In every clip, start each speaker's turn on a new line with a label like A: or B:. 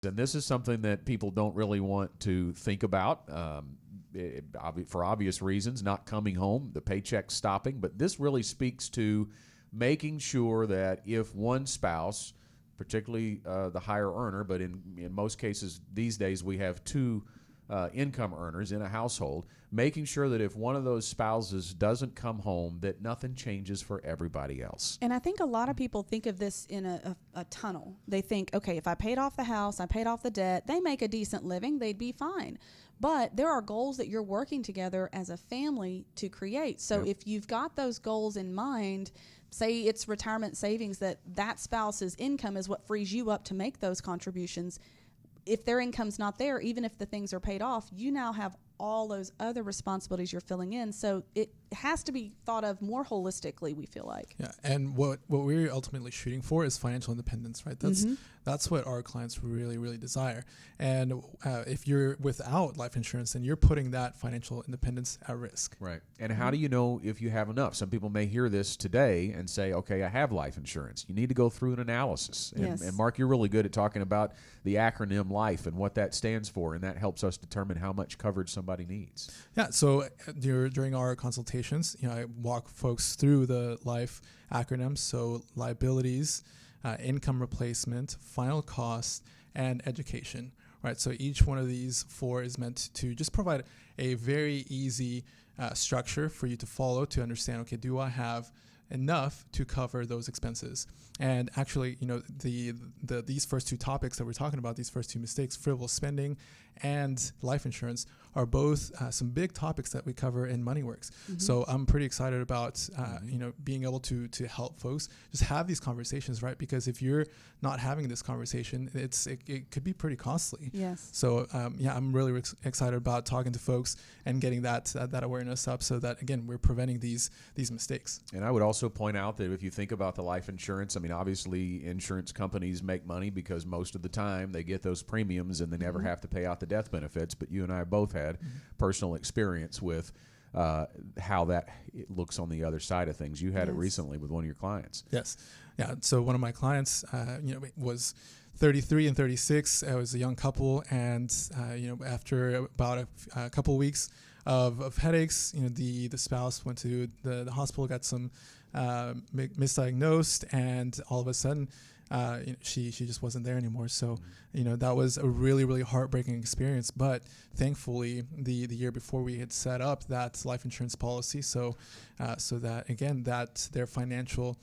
A: And this is something that people don't really want to think about for obvious reasons, not coming home, the paycheck stopping. But this really speaks to making sure that if one spouse, particularly the higher earner, but in most cases these days we have two income earners in a household, making sure that if one of those spouses doesn't come home, that nothing changes for everybody else.
B: And I think a lot of people think of this in a tunnel. They think, okay, if I paid off the house, I paid off the debt, they make a decent living, they'd be fine. But there are goals that you're working together as a family to create. So if you've got those goals in mind, say it's retirement savings, that spouse's income is what frees you up to make those contributions. If their income's not there, even if the things are paid off, you now have all those other responsibilities you're filling in. So it has to be thought of more holistically, we feel like.
C: Yeah, and what we're ultimately shooting for is financial independence, right? That's what our clients really, really desire. And if you're without life insurance, then you're putting that financial independence at risk.
A: Right. And how do you know if you have enough? Some people may hear this today and say, okay, I have life insurance. You need to go through an analysis. And Mark, you're really good at talking about the acronym LIFE and what that stands for, and that helps us determine how much coverage somebody needs.
C: Yeah, so during our consultations, I walk folks through the LIFE acronyms, so liabilities, income replacement, final cost, and education. Right, so each one of these four is meant to just provide a very easy structure for you to follow to understand, okay, do I have enough to cover those expenses? And actually, these first two topics that we're talking about, these first two mistakes, frivolous spending and life insurance, are both some big topics that we cover in MoneyWorks. So I'm pretty excited about being able to help folks just have these conversations, right? Because if you're not having this conversation, it could be pretty costly.
B: Yes.
C: So I'm really excited about talking to folks and getting that awareness up, so that again we're preventing these mistakes.
A: And I would also point out that if you think about the life insurance, I mean, obviously insurance companies make money because most of the time they get those premiums and they never have to pay out the death benefits. But you and I both had personal experience with how that it looks on the other side of things. You had it recently with one of your clients.
C: Yes. Yeah. So one of my clients, was 33 and 36. I was a young couple, and after about a couple of weeks of headaches, the spouse went to the hospital, got some misdiagnosed, and all of a sudden she just wasn't there anymore. So that was a really, really heartbreaking experience. But thankfully, the year before, we had set up that life insurance policy, so that again, that their financial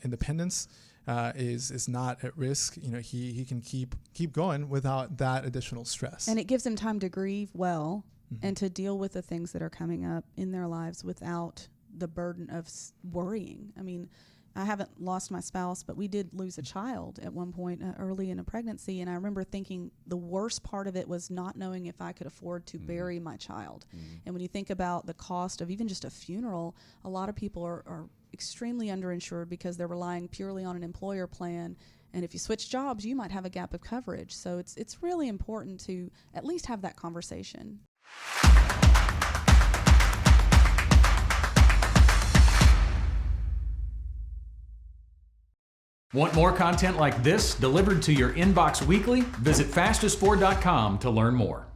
C: independence is not at risk. He can keep going without that additional stress.
B: And it gives them time to grieve well and to deal with the things that are coming up in their lives without the burden of worrying. I mean, I haven't lost my spouse, but we did lose a child at one point early in a pregnancy. And I remember thinking the worst part of it was not knowing if I could afford to bury my child. And when you think about the cost of even just a funeral, a lot of people are extremely underinsured because they're relying purely on an employer plan. And if you switch jobs, you might have a gap of coverage. So it's really important to at least have that conversation.
D: Want more content like this delivered to your inbox weekly? Visit fastest4.com to learn more.